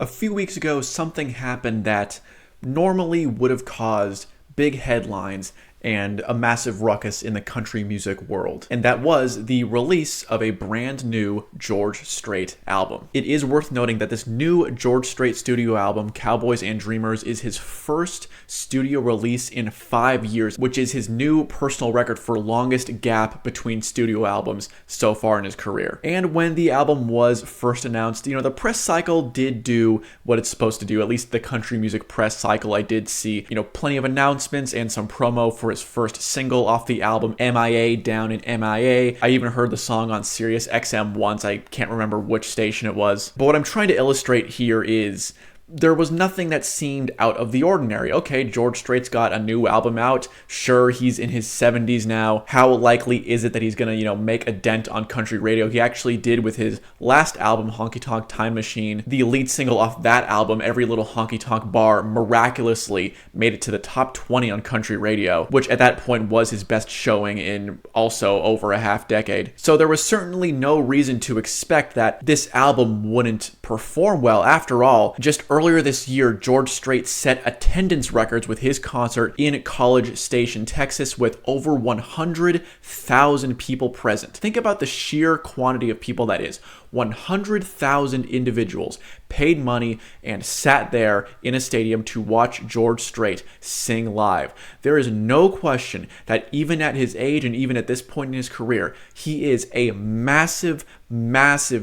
A few weeks ago, something happened that normally would have caused big headlines and a massive ruckus in the country music world. And that was the release of a brand new George Strait album. It is worth noting that this new George Strait studio album, Cowboys and Dreamers, is his first studio release in 5 years, which is his new personal record for longest gap between studio albums so far in his career. And when the album was first announced, the press cycle did do what it's supposed to do. At least the country music press cycle, I did see, plenty of announcements and some promo for his first single off the album, MIA Down in MIA. I even heard the song on Sirius XM once. I can't remember which station it was. But what I'm trying to illustrate here is there was nothing that seemed out of the ordinary. Okay, George Strait's got a new album out. Sure, he's in his 70s now. How likely is it that he's gonna, make a dent on country radio? He actually did with his last album, Honky Tonk Time Machine. The lead single off that album, Every Little Honky Tonk Bar, miraculously made it to the top 20 on country radio, which at that point was his best showing in also over a half decade. So there was certainly no reason to expect that this album wouldn't perform well. After all, just earlier this year, George Strait set attendance records with his concert in College Station, Texas, with over 100,000 people present. Think about the sheer quantity of people that is. 100,000 individuals paid money and sat there in a stadium to watch George Strait sing live. There is no question that even at his age and even at this point in his career, he is a massive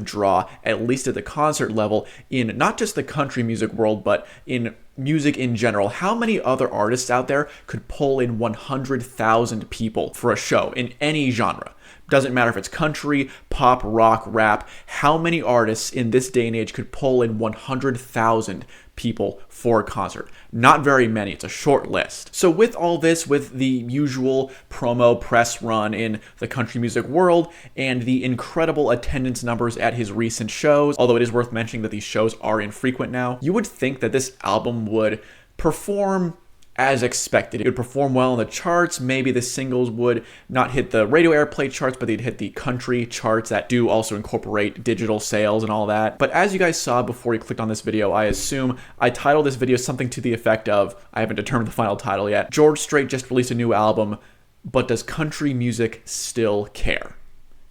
draw, at least at the concert level, in not just the country music world, but in music in general. How many other artists out there could pull in 100,000 people for a show in any genre? Doesn't matter if it's country, pop, rock, rap. How many artists in this day and age could pull in 100,000 people for a concert? Not very many. It's a short list. So with all this, with the usual promo press run in the country music world and the incredible attendance numbers at his recent shows, although it is worth mentioning that these shows are infrequent now, you would think that this album would perform as expected. It would perform well in the charts. Maybe the singles would not hit the radio airplay charts, but they'd hit the country charts that do also incorporate digital sales and all that. But as you guys saw before you clicked on this video, I assume I titled this video something to the effect of, I haven't determined the final title yet, George Strait just released a new album, but does country music still care?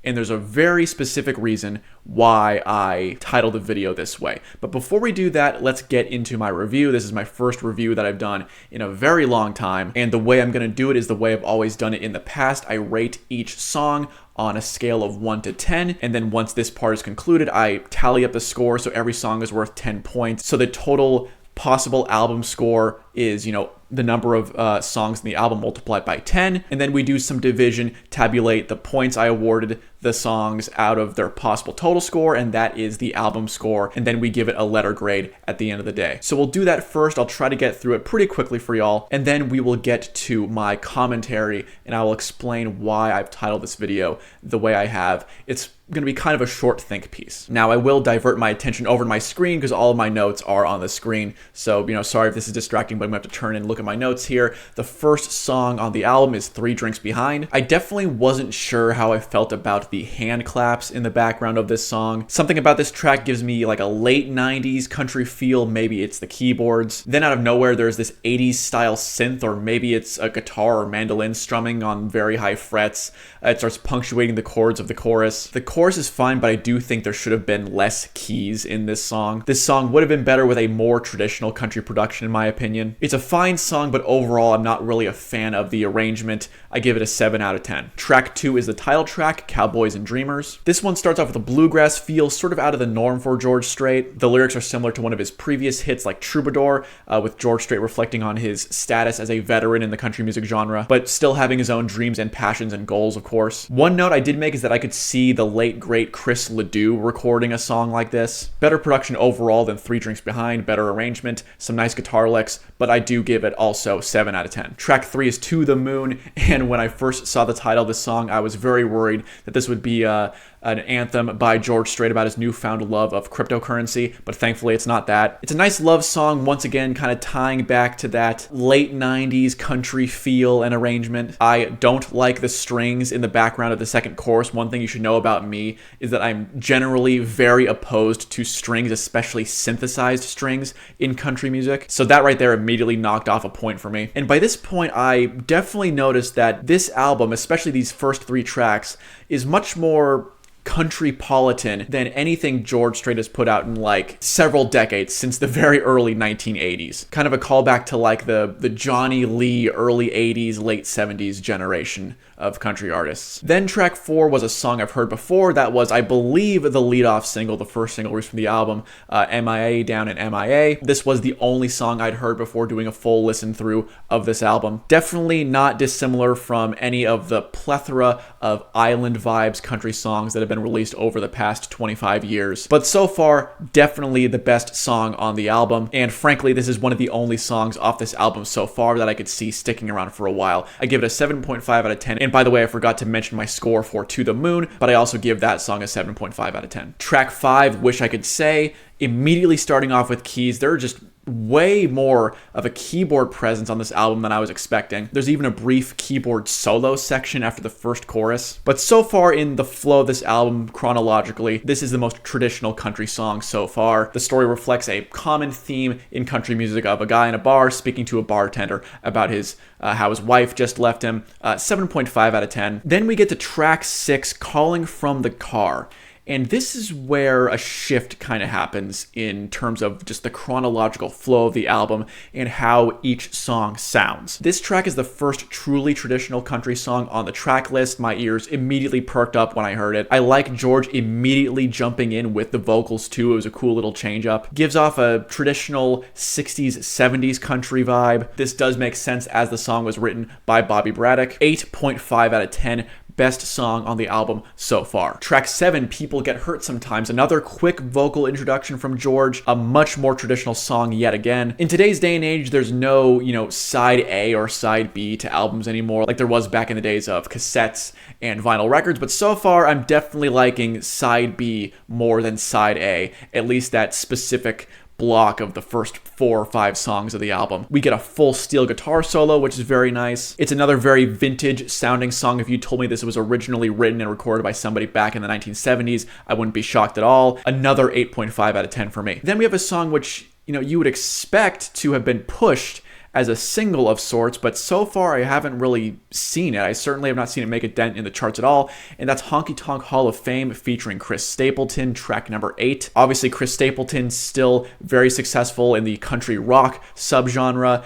And there's a very specific reason why I titled the video this way. But before we do that, let's get into my review. This is my first review that I've done in a very long time. And the way I'm going to do it is the way I've always done it in the past. I rate each song on a scale of 1 to 10. And then once this part is concluded, I tally up the score. So every song is worth 10 points. So the total possible album score is, the number of songs in the album multiplied by 10, and then we do some division, tabulate the points I awarded the songs out of their possible total score, and that is the album score, and then we give it a letter grade at the end of the day. So we'll do that first. I'll try to get through it pretty quickly for y'all, and then we will get to my commentary, and I will explain why I've titled this video the way I have. It's going to be kind of a short think piece. Now, I will divert my attention over to my screen because all of my notes are on the screen. So, sorry if this is distracting, but I'm going to have to turn and look at my notes here. The first song on the album is 3 Drinks Behind. I definitely wasn't sure how I felt about the hand claps in the background of this song. Something about this track gives me like a late 90s country feel. Maybe it's the keyboards. Then out of nowhere, there's this 80s style synth, or maybe it's a guitar or mandolin strumming on very high frets. It starts punctuating the chords of the chorus. The chorus is fine, but I do think there should have been less keys in this song. This song would have been better with a more traditional country production, in my opinion. It's a fine song, but overall, I'm not really a fan of the arrangement. I give it a 7 out of 10. Track 2 is the title track, Cowboys and Dreamers. This one starts off with a bluegrass feel, sort of out of the norm for George Strait. The lyrics are similar to one of his previous hits like Troubadour, with George Strait reflecting on his status as a veteran in the country music genre, but still having his own dreams and passions and goals, of course. One note I did make is that I could see the late, great Chris Ledoux recording a song like this. Better production overall than 3 Drinks Behind, better arrangement, some nice guitar licks, but I do give it also 7 out of 10. Track 3 is To the Moon, and when I first saw the title of this song, I was very worried that this would be a an anthem by George Strait about his newfound love of cryptocurrency, but thankfully it's not that. It's a nice love song, once again, kind of tying back to that late 90s country feel and arrangement. I don't like the strings in the background of the second chorus. One thing you should know about me is that I'm generally very opposed to strings, especially synthesized strings in country music. So that right there immediately knocked off a point for me. And by this point, I definitely noticed that this album, especially these first 3 tracks, is much more countrypolitan than anything George Strait has put out in like several decades, since the very early 1980s. Kind of a callback to like the Johnny Lee early 80s, late 70s generation of country artists. Then track 4 was a song I've heard before. That was, I believe, the lead-off single, the first single released from the album, MIA Down in MIA. This was the only song I'd heard before doing a full listen through of this album. Definitely not dissimilar from any of the plethora of island vibes country songs that have been released over the past 25 years. But so far, definitely the best song on the album. And frankly, this is one of the only songs off this album so far that I could see sticking around for a while. I give it a 7.5 out of 10. And by the way, I forgot to mention my score for To the Moon, but I also give that song a 7.5 out of 10. Track 5, Wish I Could Say, immediately starting off with keys. There are just way more of a keyboard presence on this album than I was expecting. There's even a brief keyboard solo section after the first chorus. But so far in the flow of this album, chronologically, this is the most traditional country song so far. The story reflects a common theme in country music of a guy in a bar speaking to a bartender about his how his wife just left him. 7.5 out of 10. Then we get to track 6, Calling from the Car. And this is where a shift kind of happens in terms of just the chronological flow of the album and how each song sounds. This track is the first truly traditional country song on the track list. My ears immediately perked up when I heard it. I like George immediately jumping in with the vocals too. It was a cool little change up. Gives off a traditional 60s, 70s country vibe. This does make sense as the song was written by Bobby Braddock. 8.5 out of 10. Best song on the album so far. Track 7, People Get Hurt Sometimes. Another quick vocal introduction from George. A much more traditional song yet again. In today's day and age, there's no, side A or side B to albums anymore, like there was back in the days of cassettes and vinyl records. But so far, I'm definitely liking side B more than side A, at least that specific block of the first 4 or 5 songs of the album. We get a full steel guitar solo, which is very nice. It's another very vintage sounding song. If you told me this was originally written and recorded by somebody back in the 1970s, I wouldn't be shocked at all. Another 8.5 out of 10 for me. Then we have a song which, you would expect to have been pushed as a single of sorts, but so far I haven't really seen it. I certainly have not seen it make a dent in the charts at all, and that's Honky Tonk Hall of Fame featuring Chris Stapleton, track number 8. Obviously, Chris Stapleton still very successful in the country rock subgenre.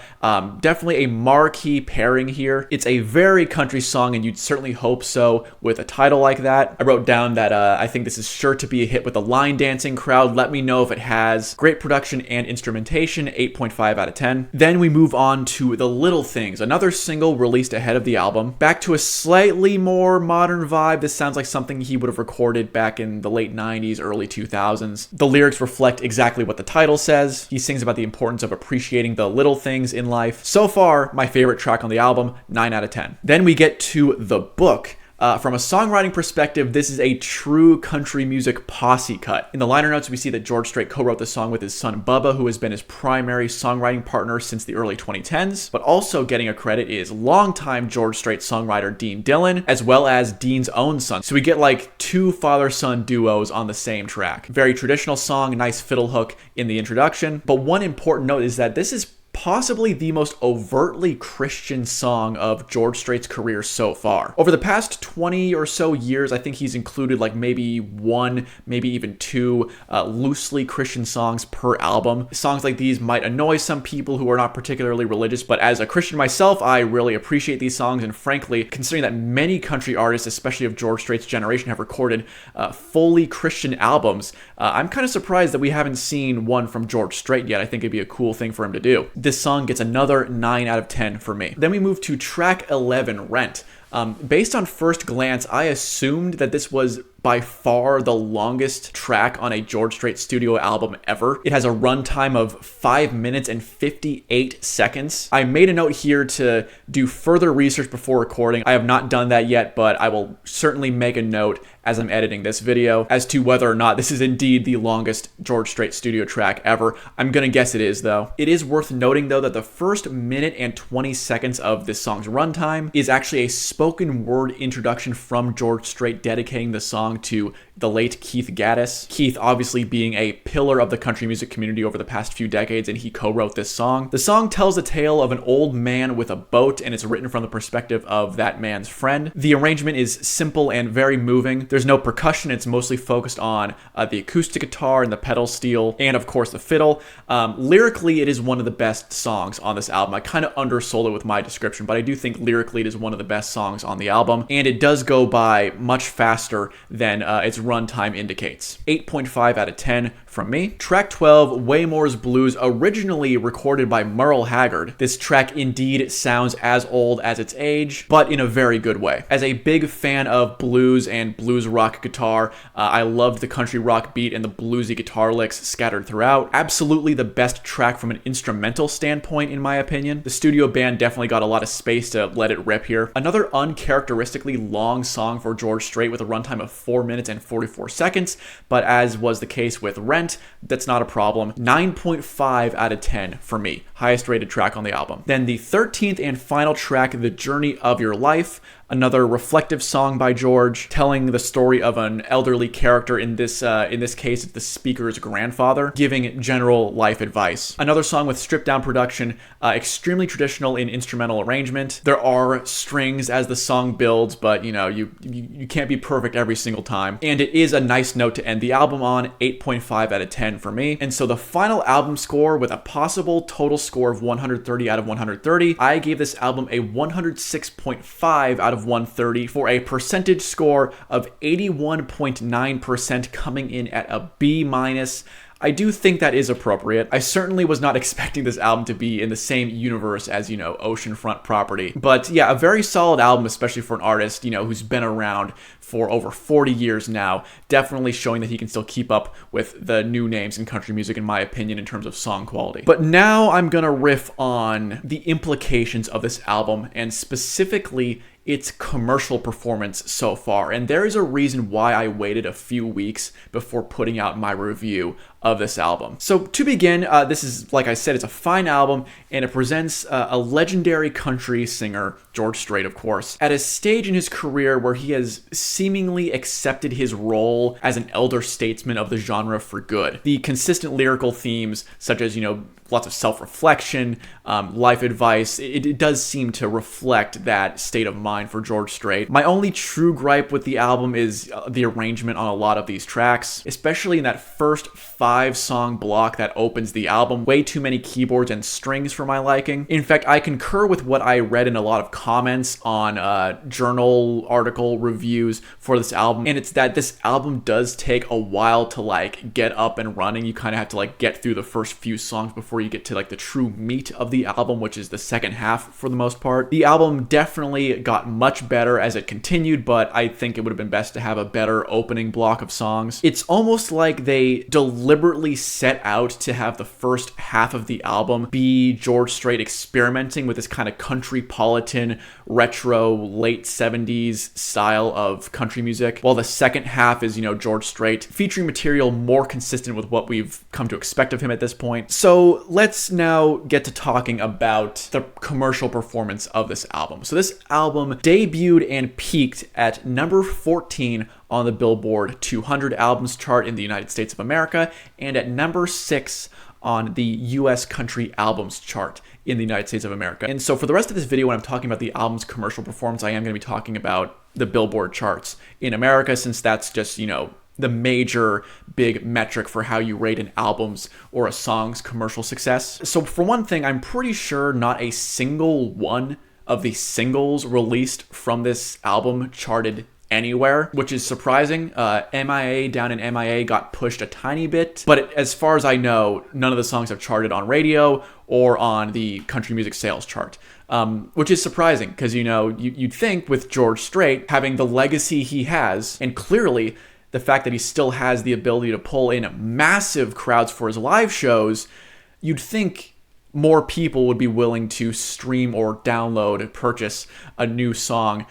Definitely a marquee pairing here. It's a very country song, and you'd certainly hope so with a title like that. I wrote down that I think this is sure to be a hit with the line dancing crowd. Let me know if it has. Great production and instrumentation, 8.5 out of 10. Then we move on to The Little Things, another single released ahead of the album. Back to a slightly more modern vibe. This sounds like something he would have recorded back in the late 90s, early 2000s. The lyrics reflect exactly what the title says. He sings about the importance of appreciating the little things in life. So far, my favorite track on the album, 9 out of 10. Then we get to The Book. From a songwriting perspective, this is a true country music posse cut. In the liner notes, we see that George Strait co-wrote the song with his son Bubba, who has been his primary songwriting partner since the early 2010s. But also getting a credit is longtime George Strait songwriter Dean Dillon, as well as Dean's own son. So we get like 2 father-son duos on the same track. Very traditional song, nice fiddle hook in the introduction. But one important note is that this is possibly the most overtly Christian song of George Strait's career so far. Over the past 20 or so years, I think he's included like maybe 1, maybe even 2 loosely Christian songs per album. Songs like these might annoy some people who are not particularly religious, but as a Christian myself, I really appreciate these songs, and frankly, considering that many country artists, especially of George Strait's generation, have recorded fully Christian albums, I'm kind of surprised that we haven't seen one from George Strait yet. I think it'd be a cool thing for him to do. This song gets another 9 out of 10 for me. Then we move to track 11, Rent. Based on first glance, I assumed that this was by far the longest track on a George Strait studio album ever. It has a runtime of 5 minutes and 58 seconds. I made a note here to do further research before recording. I have not done that yet, but I will certainly make a note as I'm editing this video as to whether or not this is indeed the longest George Strait studio track ever. I'm gonna guess it is, though. It is worth noting, though, that the first minute and 20 seconds of this song's runtime is actually a spoken word introduction from George Strait dedicating the song to the late Keith Gaddis. Keith obviously being a pillar of the country music community over the past few decades, and he co-wrote this song. The song tells the tale of an old man with a boat, and it's written from the perspective of that man's friend. The arrangement is simple and very moving. There's no percussion. It's mostly focused on the acoustic guitar and the pedal steel, and of course the fiddle. Lyrically, it is one of the best songs on this album. I kind of undersold it with my description, but I do think lyrically it is one of the best songs on the album, and it does go by much faster than its runtime indicates. 8.5 out of 10 from me. Track 12, Waymore's Blues, originally recorded by Merle Haggard. This track indeed sounds as old as its age, but in a very good way. As a big fan of blues and blues rock guitar, I loved the country rock beat and the bluesy guitar licks scattered throughout. Absolutely the best track from an instrumental standpoint, in my opinion. The studio band definitely got a lot of space to let it rip here. Another uncharacteristically long song for George Strait with a runtime of 4 minutes and 44 seconds, but as was the case with Rent, that's not a problem. 9.5 out of 10 for me. Highest rated track on the album. Then the 13th and final track, The Journey of Your Life. Another reflective song by George, telling the story of an elderly character, in this case, it's the speaker's grandfather, giving general life advice. Another song with stripped down production, extremely traditional in instrumental arrangement. There are strings as the song builds, but you know, you can't be perfect every single time. And it is a nice note to end the album on, 8.5 out of 10 for me. And so the final album score, with a possible total score of 130 out of 130, I gave this album a 106.5 out of 130 for a percentage score of 81.9%, coming in at a B-. I do think that is appropriate. I certainly was not expecting this album to be in the same universe as, you know, Oceanfront Property. But yeah, a very solid album, especially for an artist, you know, who's been around for over 40 years now. Definitely showing that he can still keep up with the new names in country music, in my opinion, in terms of song quality. But now I'm gonna riff on the implications of this album, and specifically its commercial performance so far. And there is a reason why I waited a few weeks before putting out my review of this album. So to begin, this is, like I said, it's a fine album, and it presents a legendary country singer, George Strait, of course, at a stage in his career where he has seemingly accepted his role as an elder statesman of the genre for good. The consistent lyrical themes, such as, you know, lots of self-reflection, life advice, it does seem to reflect that state of mind for George Strait. My only true gripe with the album is the arrangement on a lot of these tracks, especially in that first 5-song block that opens the album. Way too many keyboards and strings for my liking. In fact, I concur with what I read in a lot of comments on journal article reviews for this album, and it's that this album does take a while to like get up and running. You kind of have to like get through the first few songs before you get to like the true meat of the album, which is the second half for the most part. The album definitely got much better as it continued, but I think it would have been best to have a better opening block of songs. It's almost like they deliberately set out to have the first half of the album be George Strait experimenting with this kind of country-politan, retro, late 70s style of country music, while the second half is, you know, George Strait featuring material more consistent with what we've come to expect of him at this point. So let's now get to talking about the commercial performance of this album. So this album debuted and peaked at number 14 on the Billboard 200 albums chart in the United States of America, and at number 6 on the US country albums chart in the United States of America. And so for the rest of this video, when I'm talking about the album's commercial performance, I am going to be talking about the Billboard charts in America, since that's just, you know, the major big metric for how you rate an album's or a song's commercial success. So for one thing, I'm pretty sure not a single one of the singles released from this album charted anywhere, which is surprising. MIA Down in MIA got pushed a tiny bit, but as far as I know, none of the songs have charted on radio or on the country music sales chart. which is surprising because, you'd think with George Strait having the legacy he has, and clearly the fact that he still has the ability to pull in massive crowds for his live shows, you'd think more people would be willing to stream or download and purchase a new song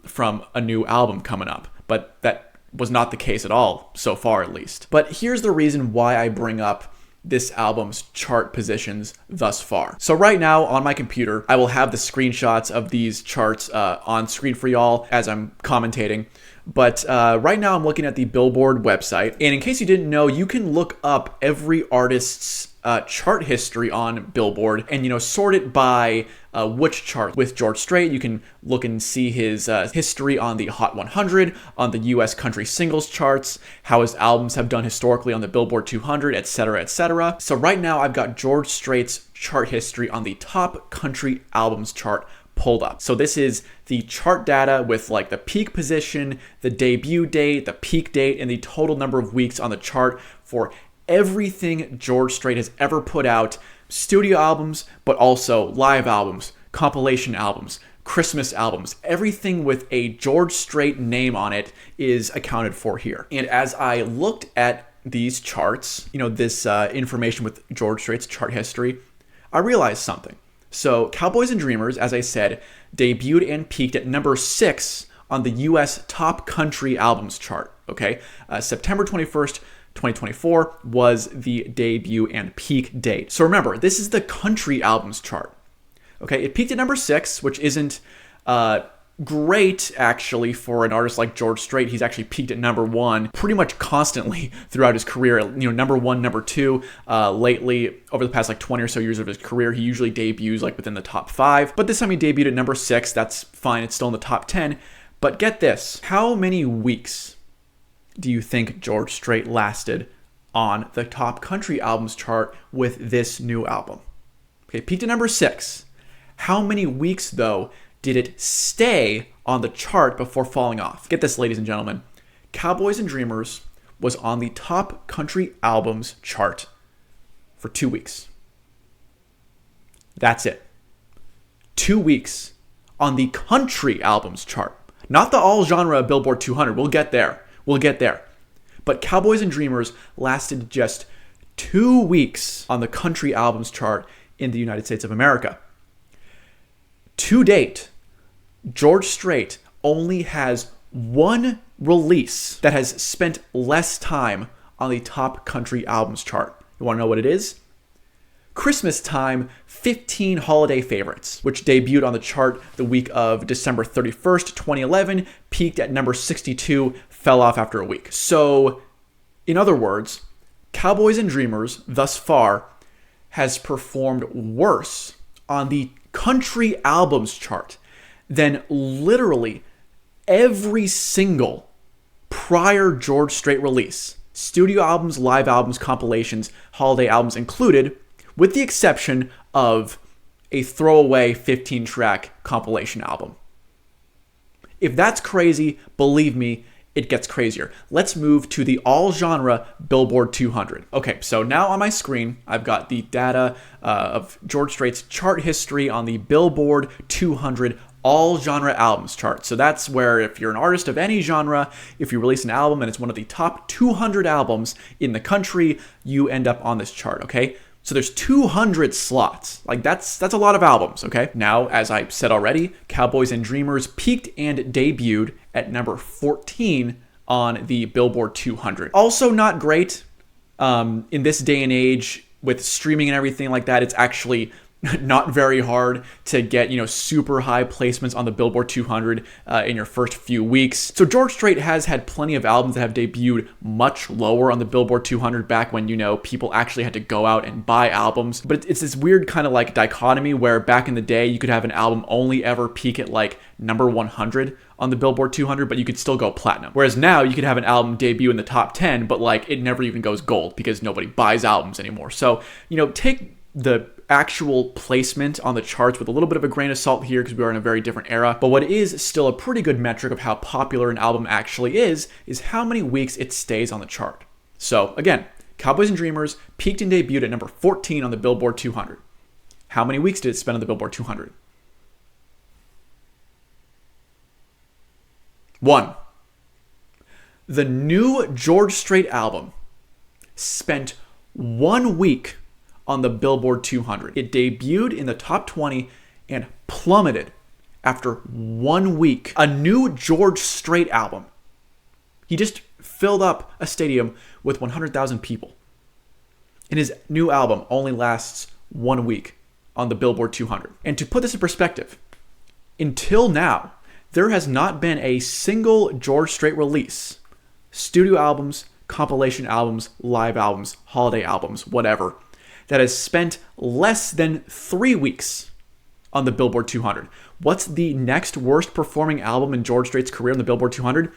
from a new album coming up. But that was not the case at all, so far at least. But here's the reason why I bring up this album's chart positions thus far. So right now on my computer, I will have the screenshots of these charts on screen for y'all as I'm commentating. But right now I'm looking at the Billboard website. And in case you didn't know, you can look up every artist's chart history on Billboard and, sort it by which chart. With George Strait, you can look and see his history on the Hot 100, on the US country singles charts, how his albums have done historically on the Billboard 200, etc., etc. So right now I've got George Strait's chart history on the top country albums chart pulled up. So this is the chart data with like the peak position, the debut date, the peak date, and the total number of weeks on the chart for everything George Strait has ever put out, studio albums, but also live albums, compilation albums, Christmas albums. Everything with a George Strait name on it is accounted for here. And as I looked at these charts, this information with George Strait's chart history, I realized something. So Cowboys and Dreamers, as I said, debuted and peaked at number 6 on the US top country albums chart, okay? September 21st, 2024 was the debut and peak date. So remember, this is the country albums chart, okay? It peaked at number 6, which isn't great, actually, for an artist like George Strait. He's actually peaked at number 1 pretty much constantly throughout his career. Number 1, number 2. Lately, over the past 20 or so years of his career, he usually debuts within the top 5. But this time he debuted at number 6. That's fine. It's still in the top 10. But get this. How many weeks do you think George Strait lasted on the top country albums chart with this new album? Okay, peaked at number 6. How many weeks, though, did it stay on the chart before falling off? Get this, ladies and gentlemen. Cowboys and Dreamers was on the top country albums chart for 2 weeks. That's it. 2 weeks on the country albums chart. Not the all genre Billboard 200. We'll get there. But Cowboys and Dreamers lasted just 2 weeks on the country albums chart in the United States of America. To date, George Strait only has one release that has spent less time on the top country albums chart. You want to know what it is? Christmas Time 15 Holiday Favorites, which debuted on the chart the week of December 31st, 2011, peaked at number 62, fell off after a week. So, in other words, Cowboys and Dreamers thus far has performed worse on the country albums chart than literally every single prior George Strait release. Studio albums, live albums, compilations, holiday albums included, with the exception of a throwaway 15-track compilation album. If that's crazy, believe me, it gets crazier. Let's move to the all-genre Billboard 200. Okay, so now on my screen, I've got the data of George Strait's chart history on the Billboard 200 all-genre albums chart. So that's where if you're an artist of any genre, if you release an album and it's one of the top 200 albums in the country, you end up on this chart, okay? So there's 200 slots. That's a lot of albums, okay? Now, as I said already, Cowboys and Dreamers peaked and debuted at number 14 on the Billboard 200. Also not great. In this day and age, with streaming and everything like that, it's actually not very hard to get, super high placements on the Billboard 200 in your first few weeks. So George Strait has had plenty of albums that have debuted much lower on the Billboard 200 back when, people actually had to go out and buy albums. But it's this weird kind of dichotomy where back in the day, you could have an album only ever peak at number 100 on the Billboard 200, but you could still go platinum. Whereas now you could have an album debut in the top 10, but it never even goes gold because nobody buys albums anymore. So, take the actual placement on the charts with a little bit of a grain of salt here because we are in a very different era. But what is still a pretty good metric of how popular an album actually is how many weeks it stays on the chart. So again, Cowboys and Dreamers peaked and debuted at number 14 on the Billboard 200. How many weeks did it spend on the Billboard 200? One, the new George Strait album spent 1 week on the Billboard 200. It debuted in the top 20 and plummeted after 1 week. A new George Strait album. He just filled up a stadium with 100,000 people. And his new album only lasts 1 week on the Billboard 200. And to put this in perspective, until now, there has not been a single George Strait release, studio albums, compilation albums, live albums, holiday albums, whatever, that has spent less than 3 weeks on the Billboard 200. What's the next worst performing album in George Strait's career on the Billboard 200?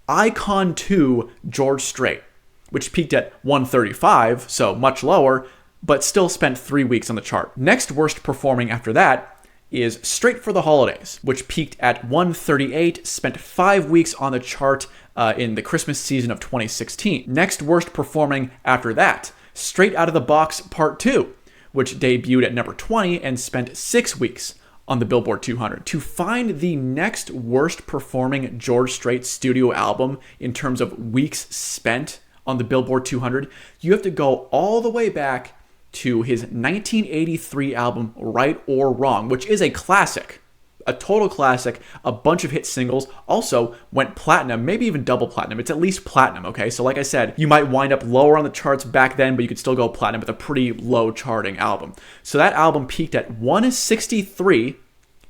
Icon 2 George Strait, which peaked at 135, so much lower, but still spent 3 weeks on the chart. Next worst performing after that is Straight for the Holidays, which peaked at 138, spent 5 weeks on the chart in the Christmas season of 2016. Next worst performing after that, Straight Out of the Box Part 2, which debuted at number 20 and spent 6 weeks on the Billboard 200. To find the next worst performing George Strait studio album in terms of weeks spent on the Billboard 200, you have to go all the way back to his 1983 album, Right or Wrong, which is a classic, a total classic, a bunch of hit singles, also went platinum, maybe even double platinum. It's at least platinum, okay? So like I said, you might wind up lower on the charts back then, but you could still go platinum with a pretty low charting album. So that album peaked at 163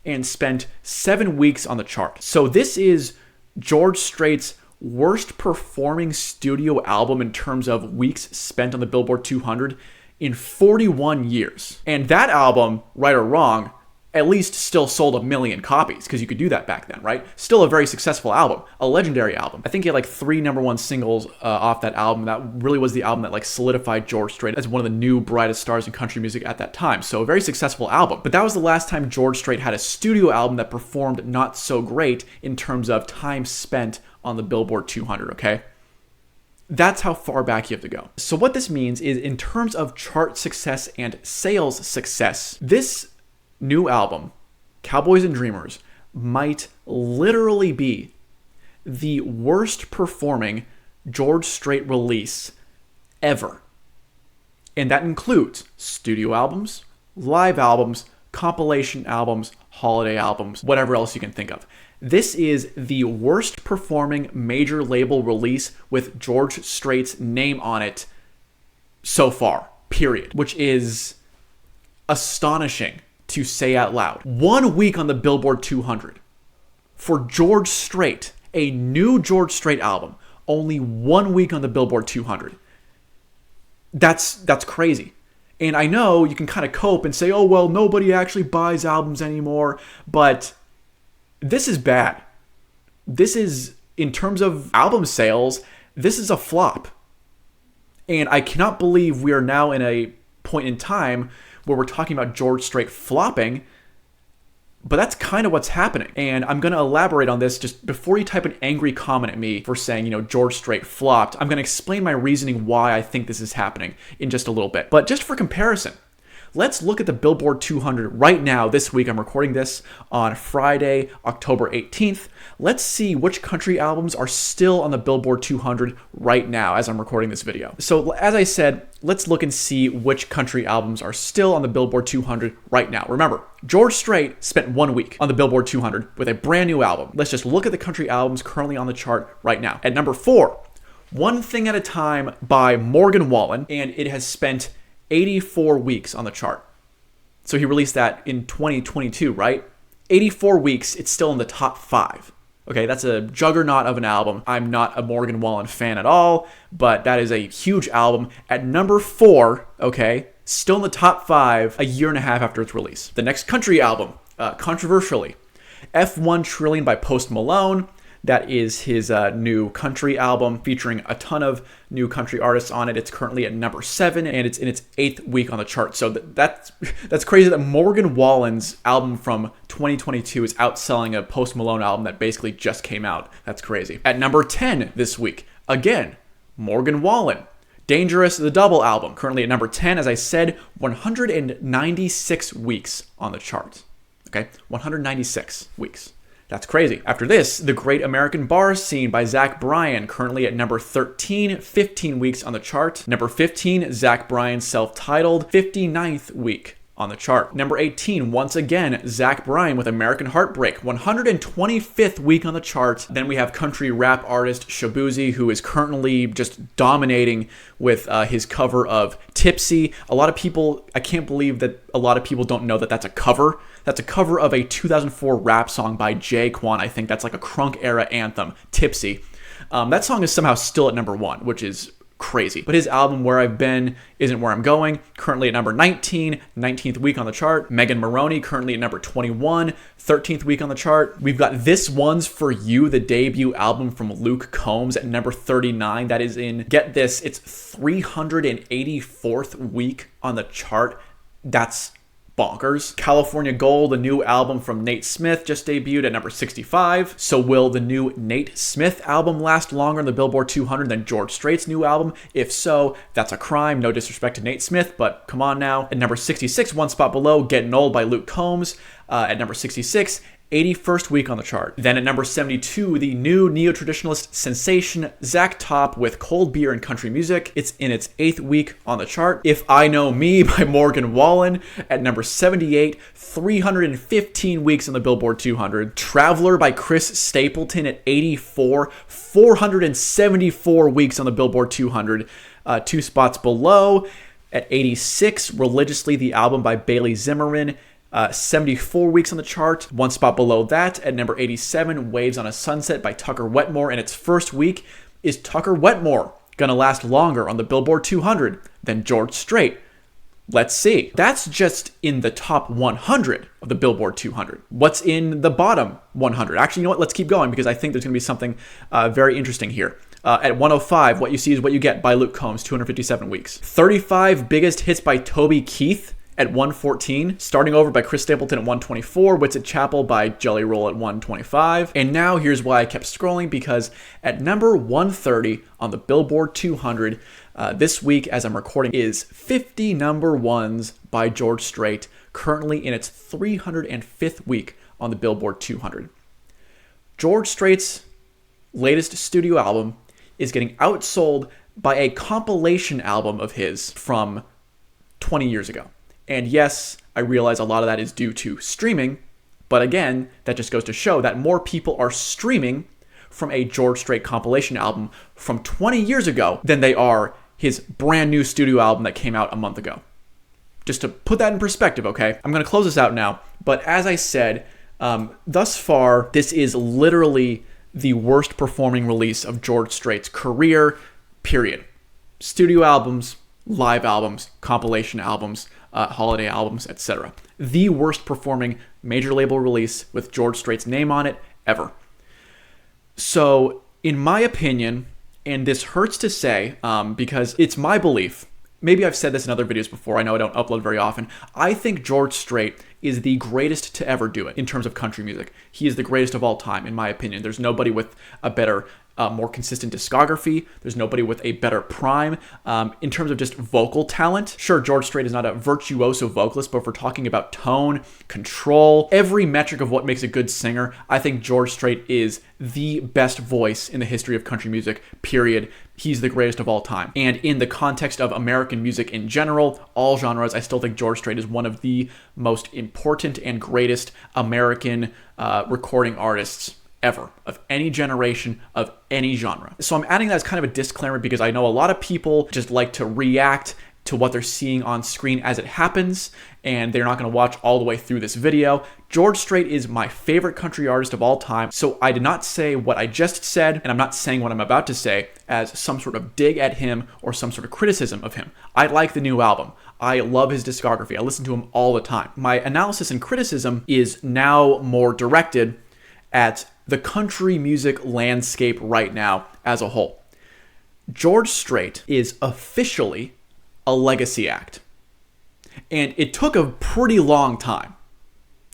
and spent 7 weeks on the chart. So this is George Strait's worst performing studio album in terms of weeks spent on the Billboard 200 in 41 years. And that album, Right or Wrong, at least still sold 1 million copies, because you could do that back then, right? Still a very successful album, a legendary album. I think he had like 3 #1 singles off that album. That really was the album that like solidified George Strait as one of the new brightest stars in country music at that time. So a very successful album. But that was the last time George Strait had a studio album that performed not so great in terms of time spent on the Billboard 200, okay? That's how far back you have to go. So what this means is, in terms of chart success and sales success, this new album, Cowboys and Dreamers, might literally be the worst performing George Strait release ever. And that includes studio albums, live albums, compilation albums, holiday albums, whatever else you can think of. This is the worst performing major label release with George Strait's name on it so far, period, which is astonishing to say out loud. 1 week on the Billboard 200 for George Strait, a new George Strait album, only 1 week on the Billboard 200. That's crazy. And I know you can kind of cope and say, oh, well, nobody actually buys albums anymore, but this is bad. This is, in terms of album sales, this is a flop. And I cannot believe we are now in a point in time where we're talking about George Strait flopping, but that's kind of what's happening. And I'm going to elaborate on this just before you type an angry comment at me for saying, George Strait flopped. I'm going to explain my reasoning why I think this is happening in just a little bit. But just for comparison, let's look at the Billboard 200 right now. This week, I'm recording this on Friday, October 18th. Let's see which country albums are still on the Billboard 200 right now as I'm recording this video. So as I said, let's look and see which country albums are still on the Billboard 200 right now. Remember, George Strait spent 1 week on the Billboard 200 with a brand new album. Let's just look at the country albums currently on the chart right now. At number 4, One Thing at a Time by Morgan Wallen, and it has spent 84 weeks on the chart. So he released that in 2022, right? 84 weeks, it's still in the top 5. Okay, that's a juggernaut of an album. I'm not a Morgan Wallen fan at all, but that is a huge album. At number 4, okay, still in the top 5 a year and a half after its release. The next country album, controversially, F1 Trillion by Post Malone. That is his new country album featuring a ton of new country artists on it. It's currently at number 7, and it's in its 8th week on the chart. So that's crazy that Morgan Wallen's album from 2022 is outselling a Post Malone album that basically just came out. That's crazy. At number 10 this week, again, Morgan Wallen. Dangerous, the double album. Currently at number 10, as I said, 196 weeks on the chart. Okay, 196 weeks. That's crazy. After this, The Great American Bar Scene by Zach Bryan, currently at number 13, 15 weeks on the chart. Number 15, Zach Bryan self-titled, 59th week on the chart. Number 18, once again, Zach Bryan with American Heartbreak, 125th week on the chart. Then we have country rap artist Shabuzi, who is currently just dominating with his cover of Tipsy. A lot of people, I can't believe that a lot of people don't know that that's a cover. That's a cover of a 2004 rap song by Jay Quan. I think that's like a crunk era anthem, Tipsy. That song is somehow still at number 1, which is crazy. But his album Where I've Been Isn't Where I'm Going, currently at number 19, 19th week on the chart. Megan Maroney, currently at number 21, 13th week on the chart. We've got This One's For You, the debut album from Luke Combs, at number 39. That is in, get this, it's 384th week on the chart. That's bonkers. California Gold, a new album from Nate Smith, just debuted at number 65. So will the new Nate Smith album last longer on the Billboard 200 than George Strait's new album? If so, that's a crime. No disrespect to Nate Smith, but come on now. At number 66, one spot below, Getting Old by Luke Combs. At number 66, 81st week on the chart. Then at number 72, the new neo-traditionalist sensation Zach Top with Cold Beer and Country Music. It's in its 8th week on the chart. If I Know Me by Morgan Wallen at number 78, 315 weeks on the Billboard 200. Traveler by Chris Stapleton at 84, 474 weeks on the Billboard 200. 2 spots below at 86, Religiously, the album by Bailey Zimmerman. 74 weeks on the chart. 1 spot below that at number 87, Waves on a Sunset by Tucker Wetmore. In its first week, is Tucker Wetmore gonna last longer on the Billboard 200 than George Strait? Let's see. That's just in the top 100 of the Billboard 200. What's in the bottom 100? Actually, you know what? Let's keep going because I think there's gonna be something very interesting here. At 105, What You See Is What You Get by Luke Combs, 257 weeks. 35 biggest hits by Toby Keith at 114, Starting Over by Chris Stapleton at 124, Wits at Chapel by Jelly Roll at 125. And now here's why I kept scrolling, because at number 130 on the Billboard 200 this week, as I'm recording, is 50 number ones by George Strait, currently in its 305th week on the Billboard 200. George Strait's latest studio album is getting outsold by a compilation album of his from 20 years ago. And yes, I realize a lot of that is due to streaming, but again, that just goes to show that more people are streaming from a George Strait compilation album from 20 years ago than they are his brand new studio album that came out a month ago. Just to put that in perspective, okay? I'm going to close this out now, but as I said, thus far, this is literally the worst performing release of George Strait's career, period. Studio albums, live albums, compilation albums, holiday albums, etc. The worst performing major label release with George Strait's name on it ever. So, in my opinion, and this hurts to say because it's my belief, maybe I've said this in other videos before, I know I don't upload very often, I think George Strait is the greatest to ever do it in terms of country music. He is the greatest of all time, in my opinion. There's nobody with a better, more consistent discography. There's nobody with a better prime. In terms of just vocal talent, sure, George Strait is not a virtuoso vocalist, but if we're talking about tone, control, every metric of what makes a good singer, I think George Strait is the best voice in the history of country music, period. He's the greatest of all time. And in the context of American music in general, all genres, I still think George Strait is one of the most important and greatest American recording artists ever, of any generation, of any genre. So I'm adding that as kind of a disclaimer because I know a lot of people just like to react to what they're seeing on screen as it happens, and they're not going to watch all the way through this video. George Strait is my favorite country artist of all time, so I did not say what I just said, and I'm not saying what I'm about to say as some sort of dig at him or some sort of criticism of him. I like the new album. I love his discography. I listen to him all the time. My analysis and criticism is now more directed at the country music landscape right now as a whole. George Strait is officially a legacy act. And it took a pretty long time.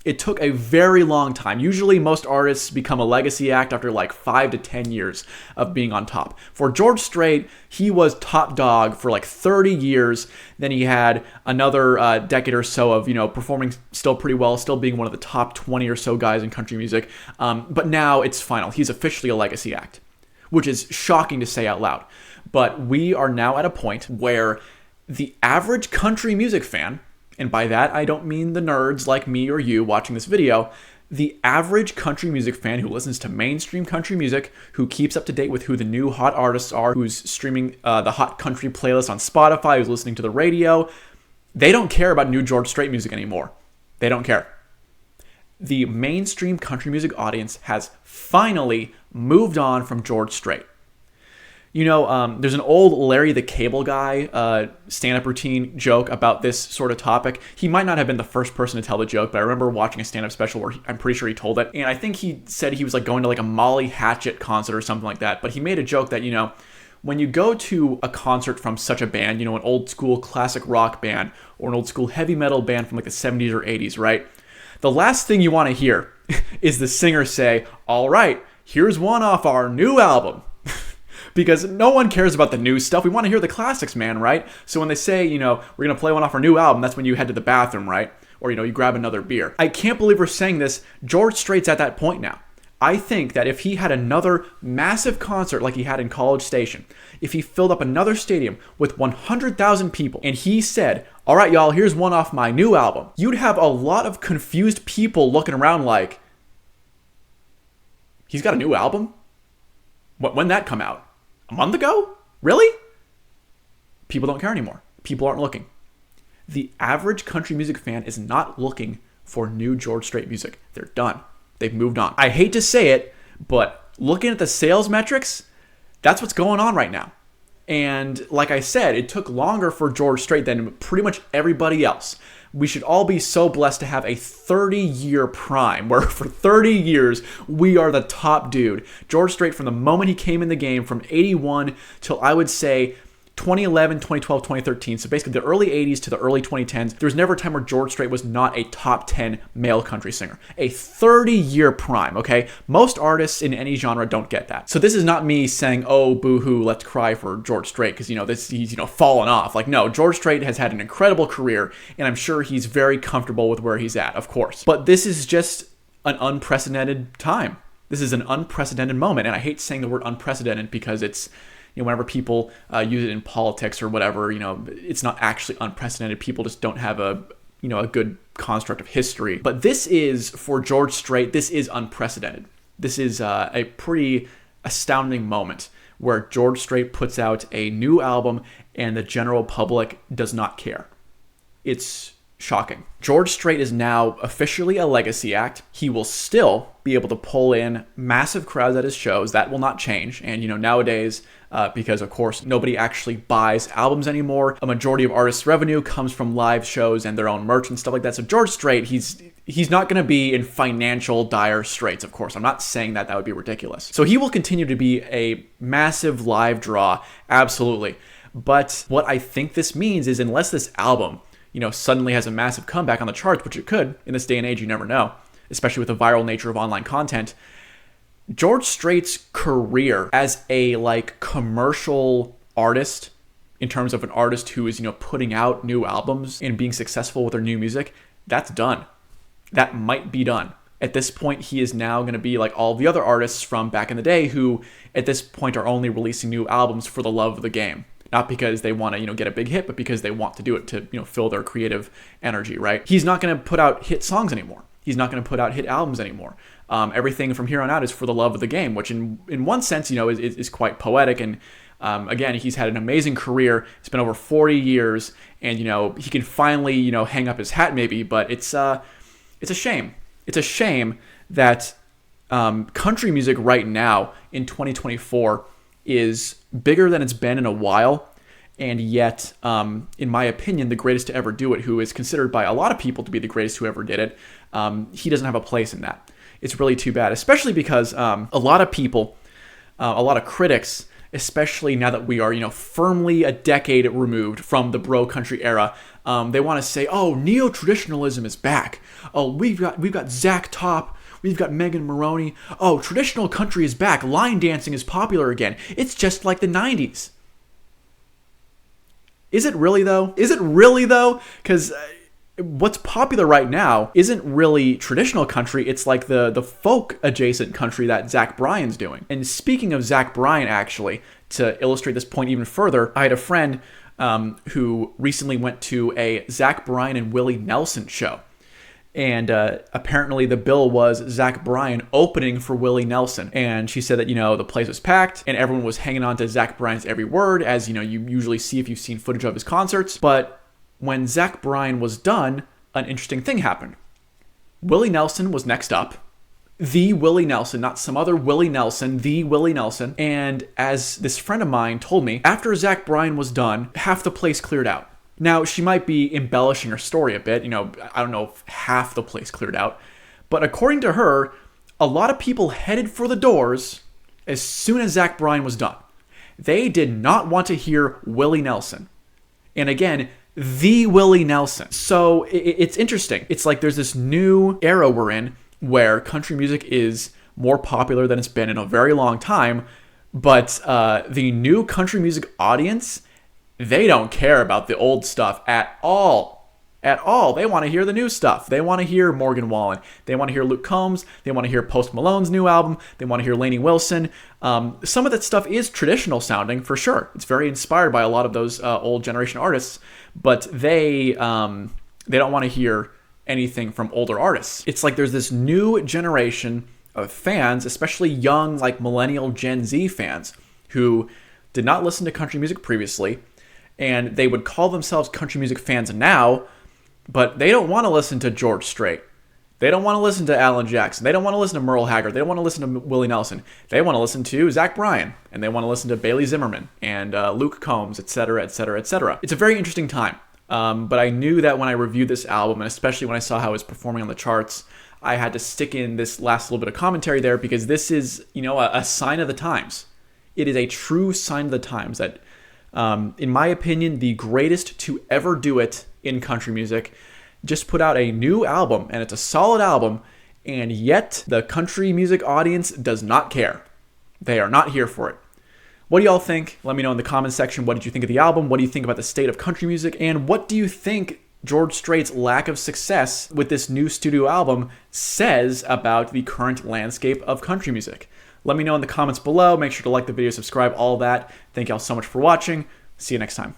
It took a very long time. Usually most artists become a legacy act after like 5 to 10 years of being on top. For George Strait, he was top dog for like 30 years. Then he had another decade or so of, performing still pretty well, still being one of the top 20 or so guys in country music. But now it's final. He's officially a legacy act, which is shocking to say out loud. But we are now at a point where the average country music fan, and by that I don't mean the nerds like me or you watching this video, the average country music fan who listens to mainstream country music, who keeps up to date with who the new hot artists are, who's streaming the hot country playlist on Spotify, who's listening to the radio, they don't care about new George Strait music anymore. They don't care. The mainstream country music audience has finally moved on from George Strait. There's an old Larry the Cable Guy stand-up routine joke about this sort of topic. He might not have been the first person to tell the joke, but I remember watching a stand-up special where I'm pretty sure he told it. And I think he said he was like going to like a Molly Hatchet concert or something like that. But he made a joke that, when you go to a concert from such a band, an old school classic rock band or an old school heavy metal band from like the 70s or 80s, right? The last thing you want to hear is the singer say, "All right, here's one off our new album." Because no one cares about the new stuff. We want to hear the classics, man, right? So when they say, we're going to play one off our new album, that's when you head to the bathroom, right? Or, you grab another beer. I can't believe we're saying this. George Strait's at that point now. I think that if he had another massive concert like he had in College Station, if he filled up another stadium with 100,000 people, and he said, "All right, y'all, here's one off my new album," you'd have a lot of confused people looking around like, he's got a new album? When'd that come out? A month ago? Really? People don't care anymore. People aren't looking. The average country music fan is not looking for new George Strait music. They're done. They've moved on. I hate to say it, but looking at the sales metrics, that's what's going on right now. And like I said, it took longer for George Strait than pretty much everybody else. We should all be so blessed to have a 30-year prime where for 30 years we are the top dude. George Strait, from the moment he came in the game, from 81 till I would say 2011, 2012, 2013, so basically the early 80s to the early 2010s, there was never a time where George Strait was not a top 10 male country singer. A 30-year prime, okay? Most artists in any genre don't get that. So this is not me saying, oh, boo-hoo, let's cry for George Strait because, he's fallen off. Like, no, George Strait has had an incredible career, and I'm sure he's very comfortable with where he's at, of course. But this is just an unprecedented time. This is an unprecedented moment, and I hate saying the word unprecedented because it's, whenever people use it in politics or whatever, it's not actually unprecedented. People just don't have a good construct of history. But this is, for George Strait, this is unprecedented. This is a pretty astounding moment where George Strait puts out a new album and the general public does not care. It's shocking. George Strait is now officially a legacy act. He will still be able to pull in massive crowds at his shows. That will not change. And, nowadays, because of course nobody actually buys albums anymore, a majority of artists' revenue comes from live shows and their own merch and stuff like that. So George Strait, he's not going to be in financial dire straits, of course. I'm not saying that would be ridiculous. So he will continue to be a massive live draw, absolutely. But what I think this means is, unless this album suddenly has a massive comeback on the charts, which it could in this day and age, you never know, especially with the viral nature of online content, George Strait's career as a commercial artist, in terms of an artist who is putting out new albums and being successful with their new music, that's done. That might be done. At this point, he is now going to be like all the other artists from back in the day who at this point are only releasing new albums for the love of the game. Not because they want to, get a big hit, but because they want to do it to, fill their creative energy, right? He's not going to put out hit songs anymore. He's not going to put out hit albums anymore. Everything from here on out is for the love of the game, which in one sense, is quite poetic. And again, he's had an amazing career. It's been over 40 years, and he can finally hang up his hat maybe. But it's a shame. It's a shame that country music right now in 2024 is bigger than it's been in a while. And yet, in my opinion, the greatest to ever do it, who is considered by a lot of people to be the greatest who ever did it, he doesn't have a place in that. It's really too bad, especially because a lot of people, a lot of critics, especially now that we are, firmly a decade removed from the bro country era. They want to say, oh, neo-traditionalism is back. Oh, we've got Zach Top. We've got Megan Maroney. Oh, traditional country is back. Line dancing is popular again. It's just like the 90s. Is it really, though? Because what's popular right now isn't really traditional country. It's like the folk adjacent country that Zach Bryan's doing. And speaking of Zach Bryan, actually, to illustrate this point even further, I had a friend who recently went to a Zach Bryan and Willie Nelson show. And apparently the bill was Zach Bryan opening for Willie Nelson. And she said that, the place was packed and everyone was hanging on to Zach Bryan's every word, as, you usually see if you've seen footage of his concerts. But when Zach Bryan was done, an interesting thing happened. Willie Nelson was next up. The Willie Nelson, not some other Willie Nelson, the Willie Nelson. And as this friend of mine told me, after Zach Bryan was done, half the place cleared out. Now, she might be embellishing her story a bit. I don't know if half the place cleared out. But according to her, a lot of people headed for the doors as soon as Zach Bryan was done. They did not want to hear Willie Nelson. And again, the Willie Nelson. So it's interesting. It's like there's this new era we're in where country music is more popular than it's been in a very long time. But the new country music audience, they don't care about the old stuff at all. At all. They want to hear the new stuff. They want to hear Morgan Wallen. They want to hear Luke Combs. They want to hear Post Malone's new album. They want to hear Lainey Wilson. Some of that stuff is traditional sounding, for sure. It's very inspired by a lot of those old generation artists, but they don't want to hear anything from older artists. It's like there's this new generation of fans, especially young, like millennial Gen Z fans, who did not listen to country music previously, and they would call themselves country music fans now, but they don't want to listen to George Strait. They don't want to listen to Alan Jackson. They don't want to listen to Merle Haggard. They don't want to listen to Willie Nelson. They want to listen to Zach Bryan, and they want to listen to Bailey Zimmerman and Luke Combs, etc., etc., etc. It's a very interesting time, but I knew that when I reviewed this album, and especially when I saw how it was performing on the charts, I had to stick in this last little bit of commentary there because this is, a sign of the times. It is a true sign of the times that, in my opinion, the greatest to ever do it in country music just put out a new album, and it's a solid album, and yet the country music audience does not care. They are not here for it. What do y'all think? Let me know in the comments section. What did you think of the album? What do you think about the state of country music? And what do you think George Strait's lack of success with this new studio album says about the current landscape of country music? Let me know in the comments below. Make sure to like the video, subscribe, all that. Thank y'all so much for watching. See you next time.